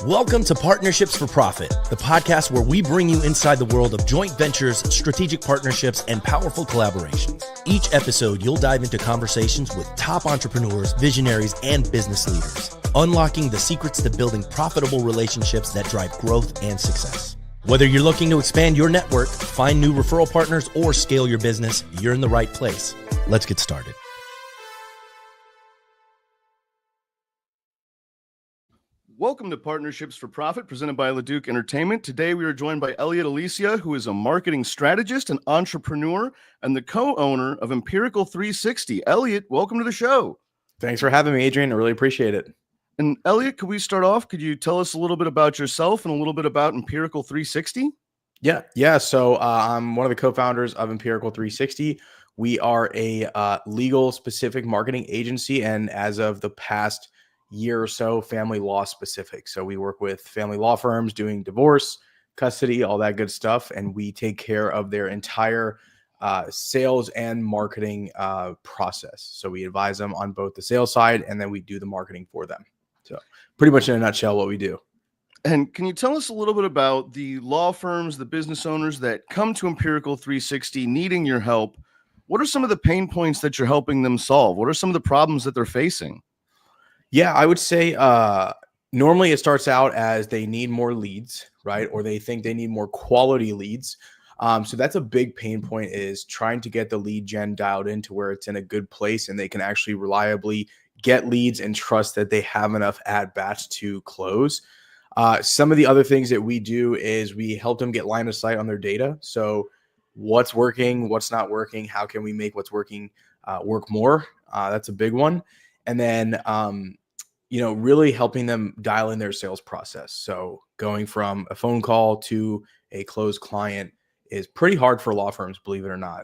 Welcome to Partnerships for Profit, the podcast where we bring you inside the world of joint ventures, strategic partnerships, and powerful collaborations. Each episode, you'll dive into conversations with top entrepreneurs, visionaries, and business leaders, unlocking the secrets to building profitable relationships that drive growth and success. Whether you're looking to expand your network, find new referral partners, or scale your business, you're in the right place. Let's get started. Welcome to Partnerships for Profit, presented by Leduc Entertainment. Today, we are joined by Elliot Alicea, who is a marketing strategist and entrepreneur and the co-owner of Empirical 360. Elliot, welcome to the show. Thanks for having me, Adrian. I really appreciate it. And Elliot, could we start off? Could you tell us a little bit about yourself and a little bit about Empirical 360? Yeah. So I'm one of the co-founders of Empirical 360. We are a legal specific marketing agency, and as of the past year or so, family law specific. So we work with family law firms doing divorce, custody, all that good stuff. And we take care of their entire sales and marketing process. So we advise them on both the sales side, and then we do the marketing for them. So pretty much in a nutshell, what we do. And can you tell us a little bit about the law firms, the business owners that come to Empirical 360 needing your help? What are some of the pain points that you're helping them solve? What are some of the problems that they're facing? Yeah, I would say normally it starts out as they need more leads, right? Or they think they need more quality leads. So that's a big pain point, is trying to get the lead gen dialed into where it's in a good place and they can actually reliably get leads and trust that they have enough at bats to close. Some of the other things that we do is we help them get line of sight on their data. So what's working, what's not working, how can we make what's working work more? That's a big one. And then, really helping them dial in their sales process. So going from a phone call to a closed client is pretty hard for law firms, believe it or not.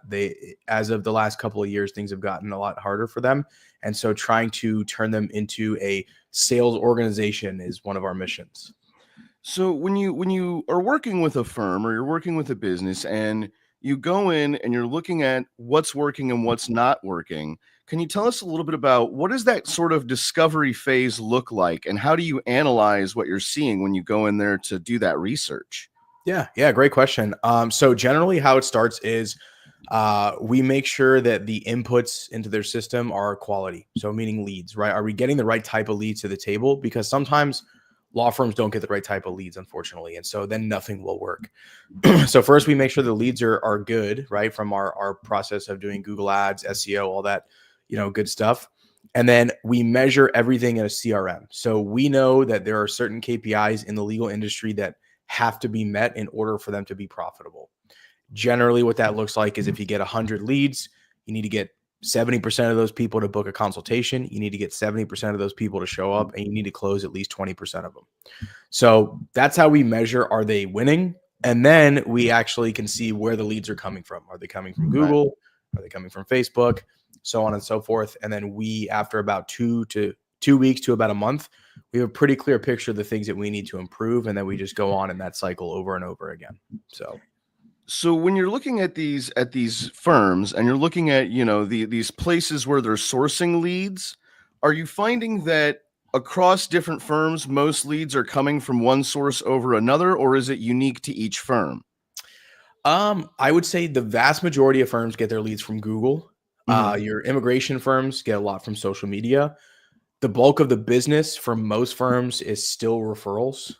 As of the last couple of years, things have gotten a lot harder for them. And so trying to turn them into a sales organization is one of our missions. So when you are working with a firm or you're working with a business and you go in and you're looking at what's working and what's not working, can you tell us a little bit about what does that sort of discovery phase look like, and how do you analyze what you're seeing when you go in there to do that research? Yeah, great question. So generally how it starts is we make sure that the inputs into their system are quality. So meaning leads, right? Are we getting the right type of leads to the table? Because sometimes law firms don't get the right type of leads, unfortunately. And so then nothing will work. So first we make sure the leads are good, right? From our process of doing Google ads, SEO, all that, good stuff. And then we measure everything in a CRM. So we know that there are certain KPIs in the legal industry that have to be met in order for them to be profitable. Generally, what that looks like is if you get 100 leads, you need to get 70% of those people to book a consultation. You need to get 70% of those people to show up, and you need to close at least 20% of them. So that's how we measure, are they winning? And then we actually can see where the leads are coming from. Are they coming from Google? Are they coming from Facebook? So on and so forth. And then we, after about 2 weeks to about a month, we have a pretty clear picture of the things that we need to improve. And then we just go on in that cycle over and over again. So when you're looking at these firms and you're looking at, these places where they're sourcing leads, are you finding that across different firms, most leads are coming from one source over another, or is it unique to each firm? I would say the vast majority of firms get their leads from Google. Your immigration firms get a lot from social media. The bulk of the business for most firms is still referrals.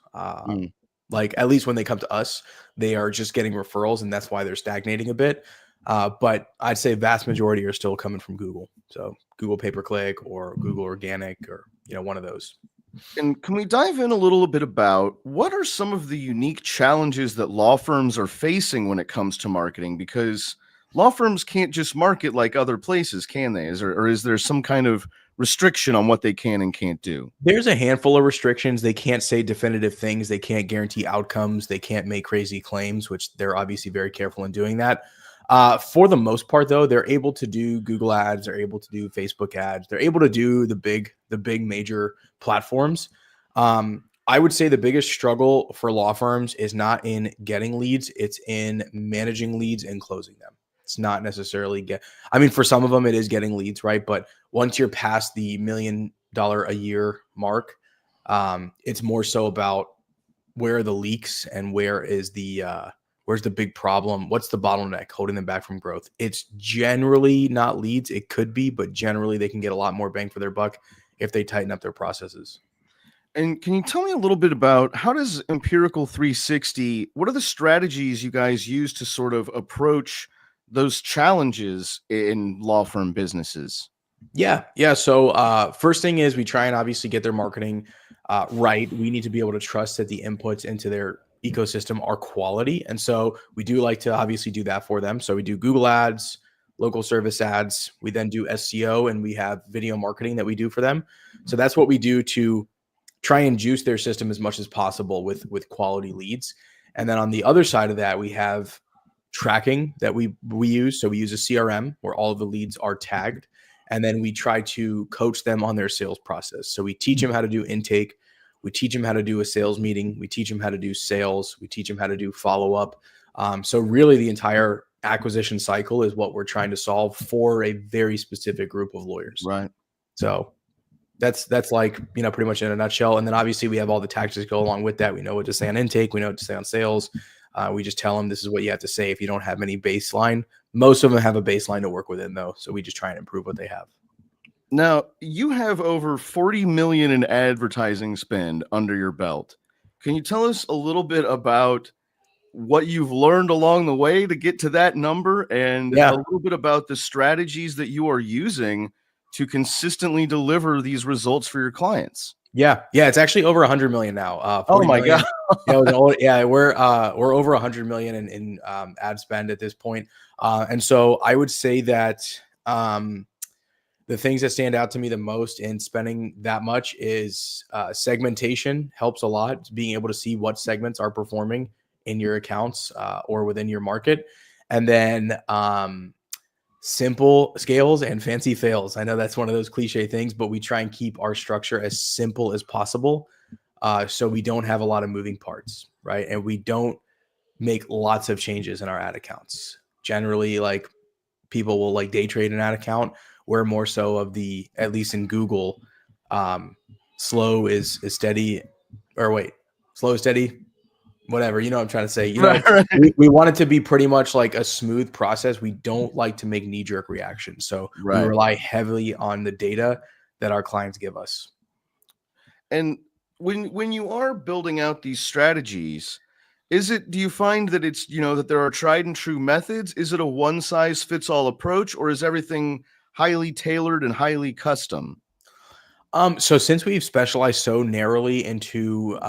Like at least when they come to us, they are just getting referrals, and that's why they're stagnating a bit. But I'd say vast majority are still coming from Google. So Google pay-per-click or Google organic, or, one of those. And can we dive in a little bit about what are some of the unique challenges that law firms are facing when it comes to marketing? Because law firms can't just market like other places, can they? Is there some kind of restriction on what they can and can't do? There's a handful of restrictions. They can't say definitive things. They can't guarantee outcomes. They can't make crazy claims, which they're obviously very careful in doing that. For the most part, though, they're able to do Google ads. They're able to do Facebook ads. They're able to do the big major platforms. I would say the biggest struggle for law firms is not in getting leads. It's in managing leads and closing them. It's not necessarily for some of them it is getting leads, right? But once you're past the $1 million a year mark, It's more so about where are the leaks and where's the big problem? What's the bottleneck holding them back from growth? It's generally not leads. It could be, but generally they can get a lot more bang for their buck if they tighten up their processes. And can you tell me a little bit about how does Empirical 360, what are the strategies you guys use to sort of approach those challenges in law firm businesses? Yeah. So first thing is we try and obviously get their marketing right. We need to be able to trust that the inputs into their ecosystem are quality. And so we do like to obviously do that for them. So we do Google ads, local service ads. We then do SEO, and we have video marketing that we do for them. So that's what we do to try and juice their system as much as possible with quality leads. And then on the other side of that, we have tracking that we use. So we use a CRM where all of the leads are tagged. And then we try to coach them on their sales process. So we teach them how to do intake. We teach them how to do a sales meeting. We teach them how to do sales. We teach them how to do follow-up. So really the entire acquisition cycle is what we're trying to solve for a very specific group of lawyers. Right. So that's like, pretty much in a nutshell. And then obviously we have all the tactics go along with that. We know what to say on intake. We know what to say on sales. We just tell them this is what you have to say if you don't have any baseline. Most of them have a baseline to work within, though. So we just try and improve what they have. Now, you have over 40 million in advertising spend under your belt. Can you tell us a little bit about what you've learned along the way to get to that number, and a little bit about the strategies that you are using to consistently deliver these results for your clients? Yeah. It's actually over 100 million now. Oh my God. We're over 100 million in ad spend at this point. And so I would say that the things that stand out to me the most in spending that much is segmentation helps a lot. Being able to see what segments are performing in your accounts or within your market. And then simple scales and fancy fails. I know that's one of those cliche things, but we try and keep our structure as simple as possible. So we don't have a lot of moving parts, right? And we don't make lots of changes in our ad accounts. Generally, like people will like day trade an ad account. We're more so of the, at least in Google, slow is steady, slow is steady, whatever, you know what I'm trying to say. Right. We want it to be pretty much like a smooth process. We don't like to make knee-jerk reactions. So we rely heavily on the data that our clients give us. And when you are building out these strategies, do you find that it's, that there are tried and true methods? Is it a one size fits all approach, or is everything highly tailored and highly custom? So since we've specialized so narrowly into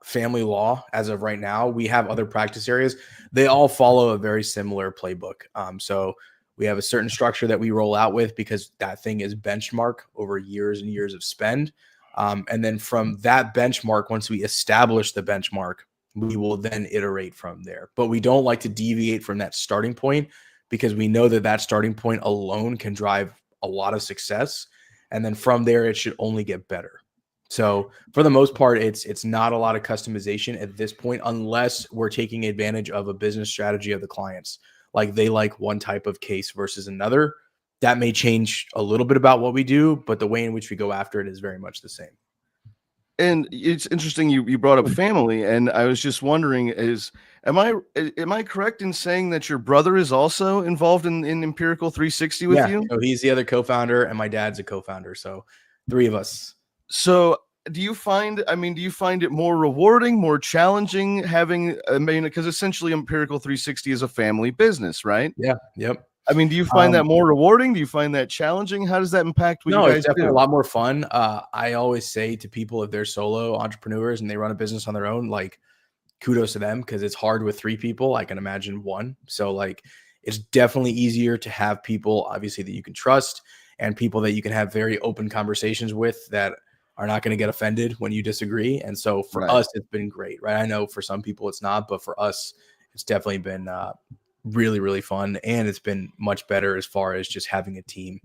family law as of right now, we have other practice areas. They all follow a very similar playbook. So we have a certain structure that we roll out with because that thing is benchmark over years and years of spend. And then from that benchmark, once we establish the benchmark, we will then iterate from there. But we don't like to deviate from that starting point because we know that starting point alone can drive a lot of success. And then from there, it should only get better. So for the most part, it's not a lot of customization at this point, unless we're taking advantage of a business strategy of the clients. Like they like one type of case versus another. That may change a little bit about what we do, but the way in which we go after it is very much the same. And it's interesting you brought up family, and I was just wondering, am I correct in saying that your brother is also involved in Empirical 360 with you? So he's the other co-founder, and my dad's a co-founder. So 3 of us. So do you find it more rewarding, more challenging because essentially Empirical 360 is a family business, right? Yeah. Yep. Do you find that more rewarding? Do you find that challenging? How does that impact what you guys it's definitely do? a lot more fun. I always say to people, if they're solo entrepreneurs and they run a business on their own, like kudos to them, because it's hard with 3 people. I can imagine 1. So like, it's definitely easier to have people obviously that you can trust and people that you can have very open conversations with that are not going to get offended when you disagree. And so for us, it's been great, right? I know for some people it's not, but for us, it's definitely been really, really fun. And it's been much better as far as just having a team,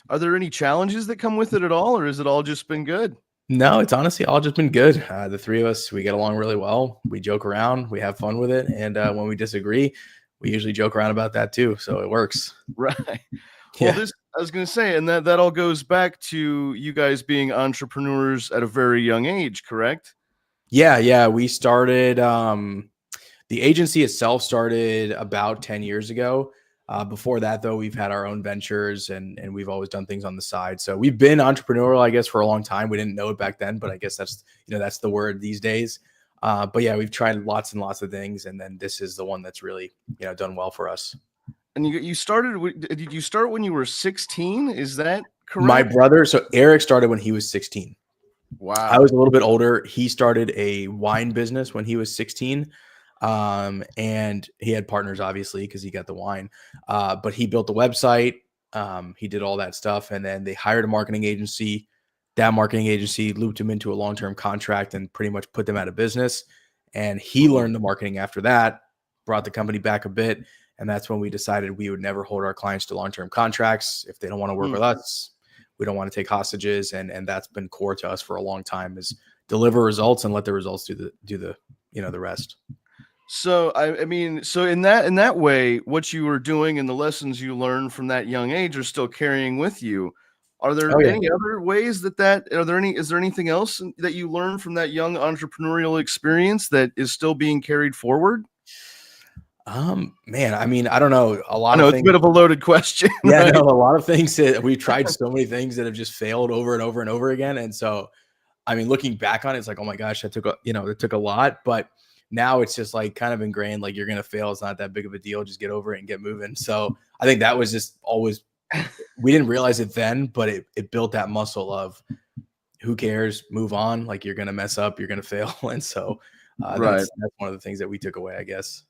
Are there any challenges that come with it at all, or has it all just been good? No, it's honestly all just been good. The 3 of us, we get along really well. We joke around, we have fun with it. And when we disagree, we usually joke around about that too. So it works. Right. Yeah. Well, I was going to say, and that all goes back to you guys being entrepreneurs at a very young age, correct? Yeah. We started, the agency itself started about 10 years ago. Before that, though, we've had our own ventures and we've always done things on the side. So we've been entrepreneurial, I guess, for a long time. We didn't know it back then, but I guess that's the word these days. But yeah, we've tried lots and lots of things. And then this is the one that's really, done well for us. And you started, did you start when you were 16? Is that correct? My brother, so Eric started when he was 16. Wow. I was a little bit older. He started a wine business when he was 16. And he had partners, obviously, because he got the wine. But he built the website. He did all that stuff. And then they hired a marketing agency. That marketing agency looped him into a long-term contract and pretty much put them out of business. And he learned the marketing after that, brought the company back a bit. And that's when we decided we would never hold our clients to long-term contracts. If they don't want to work with us, we don't want to take hostages. And that's been core to us for a long time, is deliver results and let the results do the rest. So I mean, so in that way, what you were doing and the lessons you learned from that young age are still carrying with you. Are there any other ways is there anything else that you learned from that young entrepreneurial experience that is still being carried forward? Man, I mean, I don't know. It's a bit of a loaded question. Yeah, right? No, a lot of things that we tried so many things that have just failed over and over and over again. And so, I mean, looking back on it, it's like, oh my gosh, it took a lot, but now it's just like kind of ingrained, like you're going to fail. It's not that big of a deal. Just get over it and get moving. So I think that was just always, we didn't realize it then, but it built that muscle of who cares, move on. Like you're going to mess up, you're going to fail. And so that's one of the things that we took away, I guess.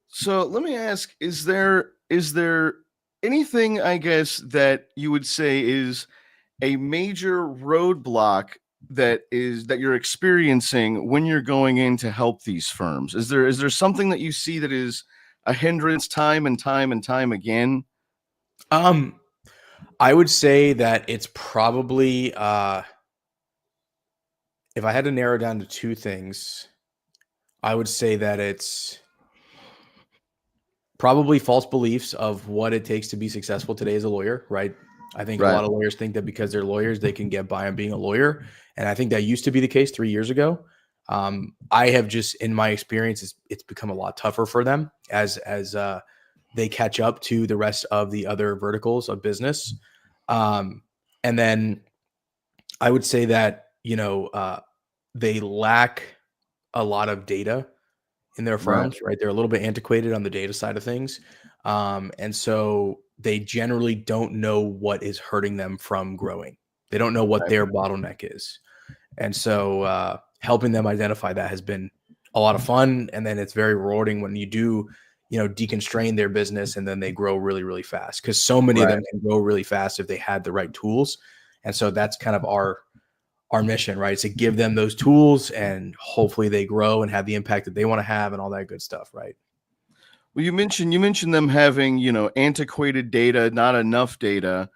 So let me ask, is there anything, I guess, that you would say is a major roadblock that you're experiencing when you're going in to help these firms? Is there something that you see that is a hindrance time and time and time again? I would say that it's probably, if I had to narrow down to two things, I would say that it's probably false beliefs of what it takes to be successful today as a lawyer, right? I think a lot of lawyers think that because they're lawyers, they can get by on being a lawyer. And I think that used to be the case 3 years ago. I have just, in my experience, it's become a lot tougher for them as they catch up to the rest of the other verticals of business. And then I would say that, they lack a lot of data in their firms, right? They're a little bit antiquated on the data side of things. And so they generally don't know what is hurting them from growing. They don't know what their bottleneck is. And so helping them identify that has been a lot of fun. And then it's very rewarding when you do, deconstrain their business and then they grow really, really fast, because so many of them can grow really fast if they had the right tools. And so that's kind of our mission, right? Is to give them those tools and hopefully they grow and have the impact that they want to have and all that good stuff, right? Well, you mentioned them having, antiquated data, not enough data.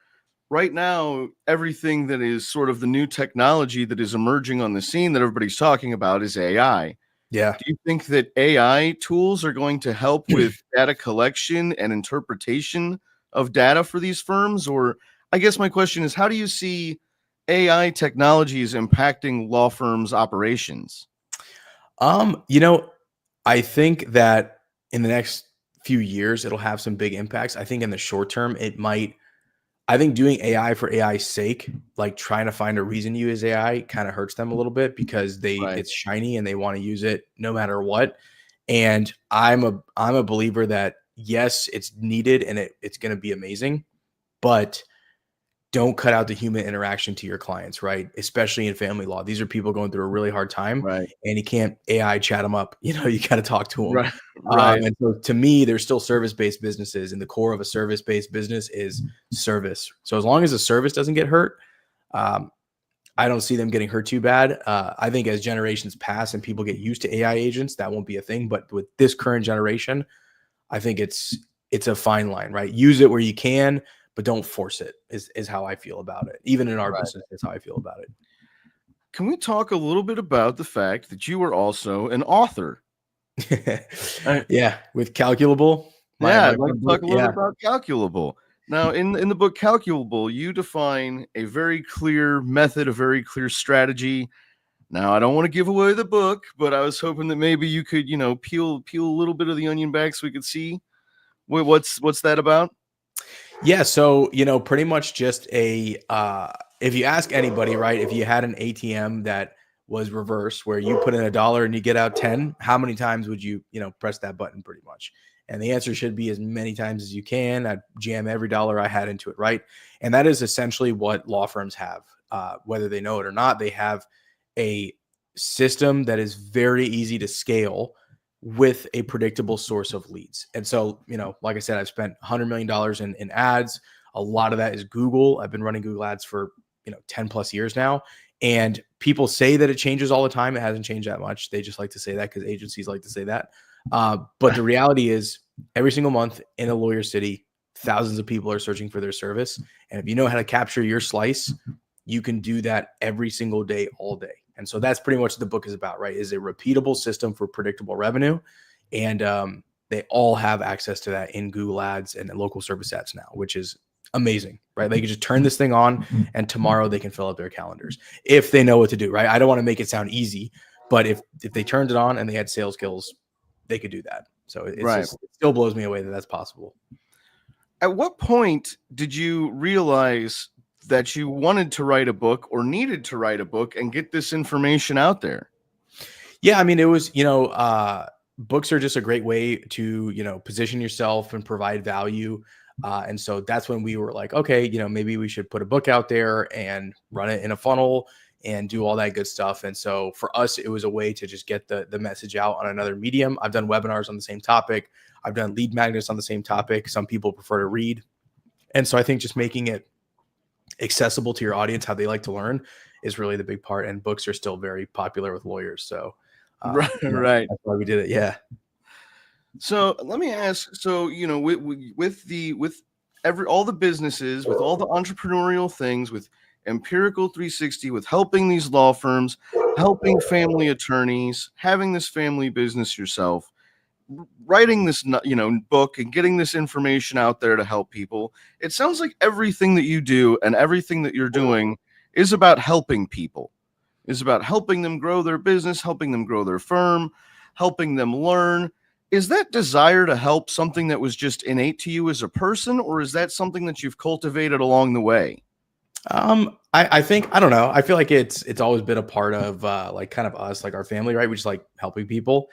Right now, everything that is sort of the new technology that is emerging on the scene that everybody's talking about is AI. Yeah. Do you think that AI tools are going to help with data collection and interpretation of data for these firms? Or I guess my question is, how do you see AI technologies impacting law firms' operations? I think that in the next few years, it'll have some big impacts. I think in the short term, I think doing AI for AI's sake, like trying to find a reason to use AI, kind of hurts them a little bit because it's shiny and they want to use it no matter what. And I'm a believer that yes, it's needed and it's going to be amazing, but don't cut out the human interaction to your clients, right? Especially in family law. These are people going through a really hard time, and you can't AI chat them up. You got to talk to them. And so to me, there's still service-based businesses, and the core of a service-based business is service. So as long as the service doesn't get hurt, I don't see them getting hurt too bad. I think as generations pass and people get used to AI agents, that won't be a thing. But with this current generation, I think it's a fine line, right? Use it where you can, but don't force it is how I feel about it. Even in our business, is how I feel about it. Can we talk a little bit about the fact that you were also an author? Yeah, with Calculable. I'd like to talk a little bit about Calculable. Now, in the book Calculable, you define a very clear method, a very clear strategy. Now, I don't want to give away the book, but I was hoping that maybe you could, peel a little bit of the onion back so we could see what's that about. Yeah, so pretty much just if you ask anybody, right, if you had an ATM that was reverse where you put in $1 and you get out 10, how many times would you press that button pretty much? And the answer should be as many times as you can. I'd jam every dollar I had into it, right? And that is essentially what law firms have. Whether they know it or not, they have a system that is very easy to scale with a predictable source of leads. And so, like I said, I've spent $100 million in ads. A lot of that is Google. I've been running Google ads for 10 plus years now. And people say that it changes all the time. It hasn't changed that much. They just like to say that because agencies like to say that. But the reality is every single month in a lawyer city, thousands of people are searching for their service. And if you know how to capture your slice, you can do that every single day, all day. And so that's pretty much what the book is about, right? Is a repeatable system for predictable revenue. And they all have access to that in Google ads and local service ads now, which is amazing, right? They can just turn this thing on and tomorrow they can fill up their calendars if they know what to do, right? I don't want to make it sound easy, but if they turned it on and they had sales skills, they could do that. So it still blows me away that that's possible. At what point did you realize that you wanted to write a book or needed to write a book and get this information out there? Yeah, I mean, it was, books are just a great way to, position yourself and provide value. And so that's when we were like, okay, maybe we should put a book out there and run it in a funnel and do all that good stuff. And so for us, it was a way to just get the message out on another medium. I've done webinars on the same topic. I've done lead magnets on the same topic. Some people prefer to read. And so I think just making it accessible to your audience, how they like to learn, is really the big part. And books are still very popular with lawyers. So right. That's why we did it. Yeah. So let me ask, with all the businesses, with all the entrepreneurial things, with Empirical 360, with helping these law firms, helping family attorneys, having this family business yourself, writing this, book and getting this information out there to help people, it sounds like everything that you do and everything that you're doing is about helping people, is about helping them grow their business, helping them grow their firm, helping them learn. Is that desire to help something that was just innate to you as a person, or is that something that you've cultivated along the way? I think, I don't know. I feel like it's always been a part of kind of us, like our family, right? We just like helping people.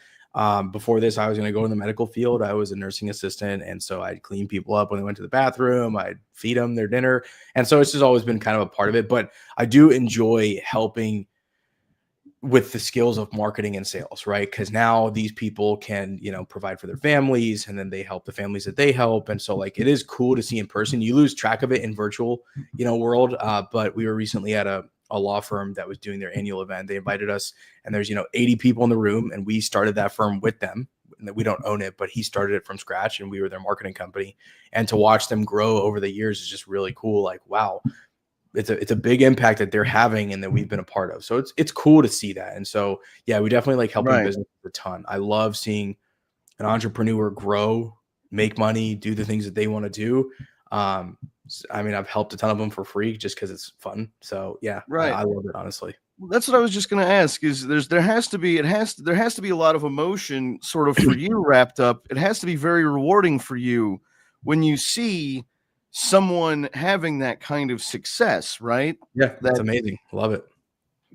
Before this, I was going to go in the medical field. I was a nursing assistant. And so I'd clean people up when they went to the bathroom. I'd feed them their dinner. And so it's just always been kind of a part of it. But I do enjoy helping with the skills of marketing and sales, right? Because now these people can, provide for their families, and then they help the families that they help. And so it is cool to see in person. You lose track of it in virtual, world. But we were recently at a law firm that was doing their annual event. They invited us, and there's, 80 people in the room, and we started that firm with them. We don't own it, but he started it from scratch, and we were their marketing company. And to watch them grow over the years is just really cool. Like, wow, it's a big impact that they're having and that we've been a part of. So it's cool to see that. And so, yeah, we definitely like helping business a ton. I love seeing an entrepreneur grow, make money, do the things that they want to do. I mean, I've helped a ton of them for free just because it's fun. So yeah, I love it, honestly. Well, that's what I was just going to ask. Is there has to be a lot of emotion sort of for you wrapped up. It has to be very rewarding for you when you see someone having that kind of success, right? Yeah, that's amazing. Love it.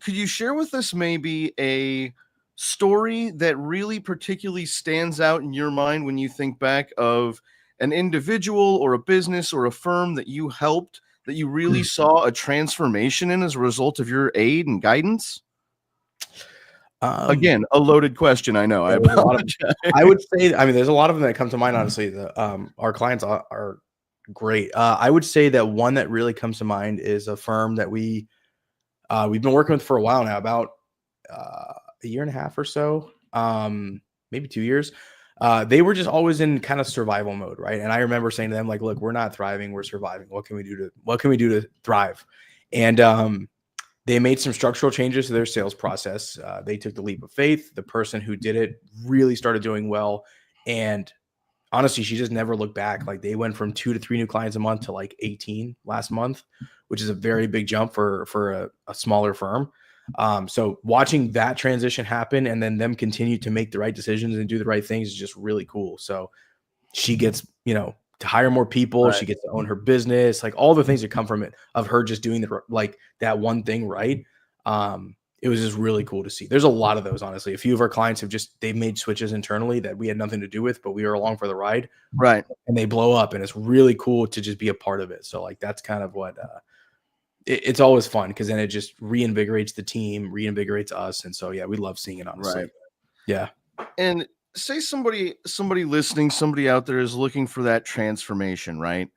Could you share with us maybe a story that really particularly stands out in your mind when you think back of an individual or a business or a firm that you helped, that you really saw a transformation in as a result of your aid and guidance? Again, a loaded question. I know. I apologize. I would say, I mean, there's a lot of them that come to mind, honestly. Our clients are great. I would say that one that really comes to mind is a firm that we've been working with for a while now, about a year and a half or so, maybe 2 years. They were just always in kind of survival mode, right? And I remember saying to them, like, look, we're not thriving, we're surviving. What can we do to thrive? And they made some structural changes to their sales process. They took the leap of faith. The person who did it really started doing well. And honestly, she just never looked back. Like they went from 2 to 3 new clients a month to like 18 last month, which is a very big jump for a smaller firm. So watching that transition happen and then them continue to make the right decisions and do the right things is just really cool. So she gets, to hire more people. Right. She gets to own her business, like all the things that come from it, of her just doing like that one thing right. It was just really cool to see. There's a lot of those, honestly. A few of our clients they've made switches internally that we had nothing to do with, but we were along for the ride, Right. and they blow up, and it's really cool to just be a part of it. So like, that's kind of what, it's always fun, because then it just reinvigorates the team, reinvigorates us. And so, yeah, we love seeing it, honestly. Right. Yeah. And say somebody listening, somebody out there is looking for that transformation, right?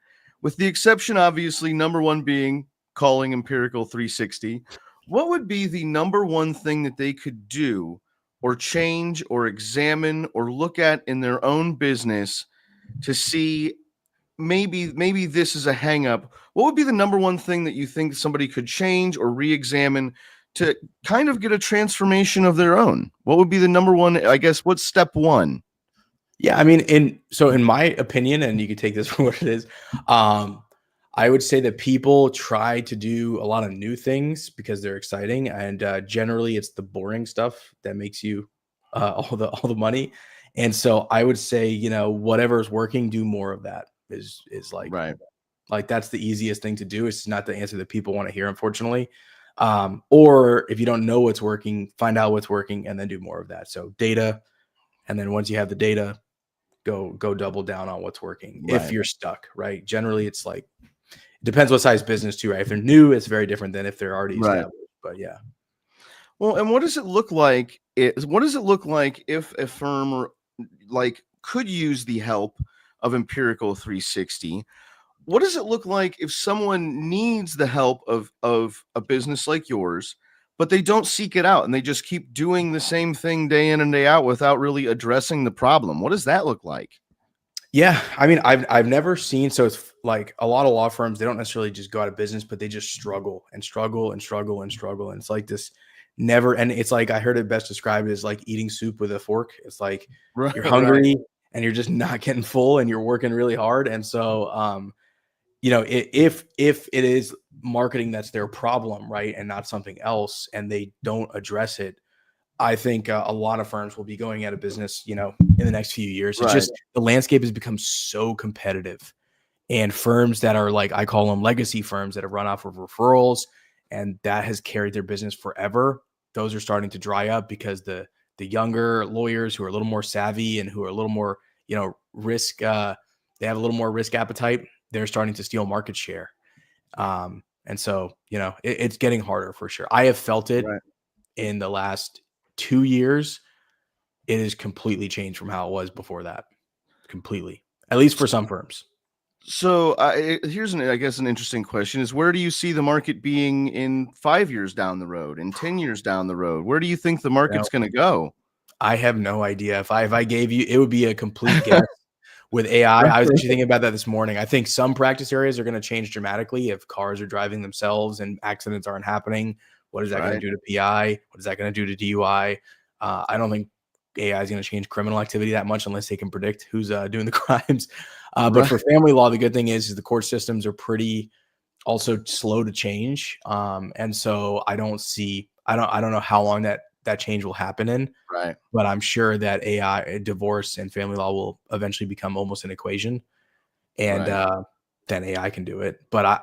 With the exception, obviously, number one being calling Empirical 360. What would be the number one thing that they could do or change or examine or look at in their own business to see maybe this is a hang up? What would be the number one thing that you think somebody could change or re-examine to kind of get a transformation of their own? What would be the number one, I guess, what's step one? Yeah, I mean, in my opinion, and you can take this for what it is, I would say that people try to do a lot of new things because they're exciting, and generally it's the boring stuff that makes you all the money. And so I would say, whatever's working, do more of that. Is like, Right. like that's the easiest thing to do. It's not the answer that people want to hear, unfortunately. Or if you don't know what's working, find out what's working and then do more of that. So data, and then once you have the data, go double down on what's working. Right. If you're stuck, right? Generally, it's like, it depends what size business too, right? If they're new, it's very different than if they're already established. But yeah. Well, and what does it look like? What does it look like if a firm could use the help of Empirical 360? What does it look like if someone needs the help of a business like yours, but they don't seek it out and they just keep doing the same thing day in and day out without really addressing the problem? What does that look like? Yeah, I mean, I've never seen, so it's like a lot of law firms, they don't necessarily just go out of business, but they just struggle and struggle and struggle and struggle. And it's like this never, and it's like, I heard it best described as like eating soup with a fork. It's like you're hungry and you're just not getting full and you're working really hard. And so, if it is marketing that's their problem, right, and not something else, and they don't address it, I think a lot of firms will be going out of business, in the next few years. It's just, the landscape has become so competitive, and firms that are like, I call them legacy firms that have run off of referrals, and that has carried their business forever. Those are starting to dry up because the younger lawyers who are a little more savvy and who are a little more, risk, they have a little more risk appetite. They're starting to steal market share. And so, it's getting harder for sure. I have felt it in the last 2 years. It has completely changed from how it was before that. Completely, at least for some firms. So here's I guess an interesting question is, where do you see the market being in 5 years down the road, in 10 years down the road? Where do you think the market's going to go? I have no idea. If I gave you, it would be a complete guess. With AI, I was actually thinking about that this morning. I think some practice areas are going to change dramatically if cars are driving themselves and accidents aren't happening. What is that going to do to PI? What is that going to do to DUI? I don't think AI is going to change criminal activity that much unless they can predict who's doing the crimes. But for family law, the good thing is the court systems are pretty also slow to change. And so I don't know how long that change will happen in. Right. But I'm sure that AI, divorce, and family law will eventually become almost an equation, and then AI can do it. But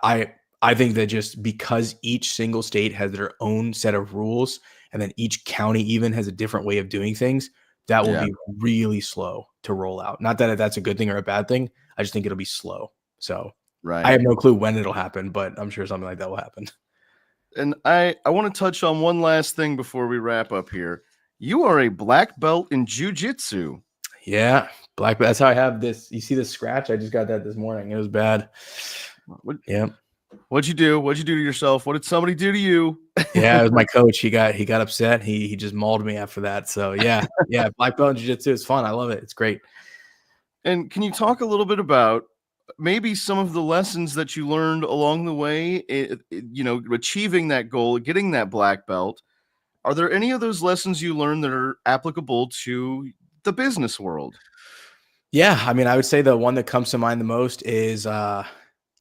I think that just because each single state has their own set of rules, and then each county even has a different way of doing things, that will be really slow to roll out. Not that that's a good thing or a bad thing. I just think it'll be slow. So I have no clue when it'll happen, but I'm sure something like that will happen. And I want to touch on one last thing before we wrap up here. You are a black belt in jiu-jitsu. Yeah, black belt. That's how I have this. You see this scratch? I just got that this morning. It was bad. What'd you do? What'd you do to yourself? What did somebody do to you? Yeah, it was my coach. He got upset. He just mauled me after that. So yeah, black belt in jiu-jitsu is fun. I love it. It's great. And can you talk a little bit about maybe some of the lessons that you learned along the way, achieving that goal, getting that black belt? Are there any of those lessons you learned that are applicable to the business world? Yeah, I mean, I would say the one that comes to mind the most is well,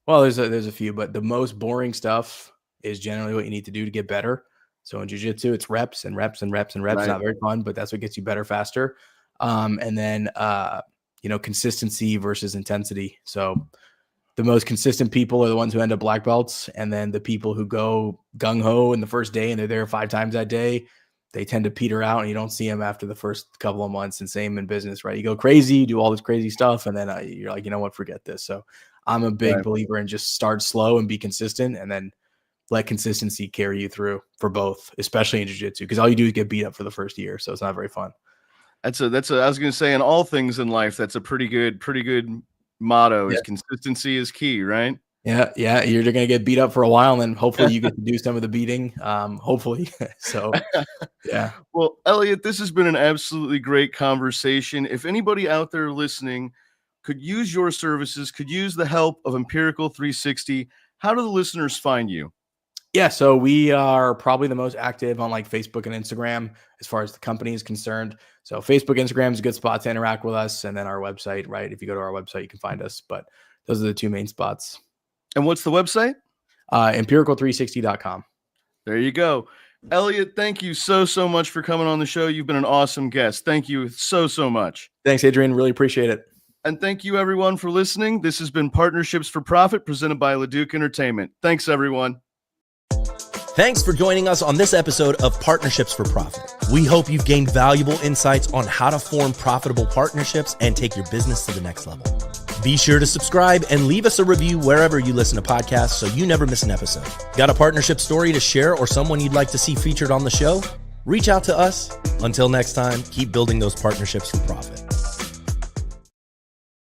there's a few, but the most boring stuff is generally what you need to do to get better. So in jiu-jitsu, it's reps and reps and reps and reps. Right. Not very fun, but that's what gets you better faster. And then consistency versus intensity. So the most consistent people are the ones who end up black belts, and then the people who go gung-ho in the first day and they're there 5 times that day, they tend to peter out, and you don't see them after the first couple of months. And same in business, right? You go crazy, you do all this crazy stuff, and then you're like, you know what, forget this. So I'm a big believer in just start slow and be consistent, and then let consistency carry you through for both, especially in jiu-jitsu, because all you do is get beat up for the first year. So it's not very fun. I was going to say, in all things in life, that's a pretty good motto. Is consistency is key, right? Yeah. You're going to get beat up for a while, and then hopefully you get to do some of the beating. Hopefully. So, yeah. Well, Elliot, this has been an absolutely great conversation. If anybody out there listening could use your services, could use the help of Empirical 360, how do the listeners find you? Yeah, so we are probably the most active on like Facebook and Instagram as far as the company is concerned. So Facebook, Instagram is a good spot to interact with us, and then our website, right? If you go to our website, you can find us. But those are the 2 main spots. And what's the website? Empirical360.com. There you go. Elliot, thank you so much for coming on the show. You've been an awesome guest. Thank you so much. Thanks, Adrian. Really appreciate it. And thank you, everyone, for listening. This has been Partnerships for Profit, presented by Leduc Entertainment. Thanks, everyone. Thanks for joining us on this episode of Partnerships for Profit. We hope you've gained valuable insights on how to form profitable partnerships and take your business to the next level. Be sure to subscribe and leave us a review wherever you listen to podcasts so you never miss an episode. Got a partnership story to share or someone you'd like to see featured on the show? Reach out to us. Until next time, keep building those partnerships for profit.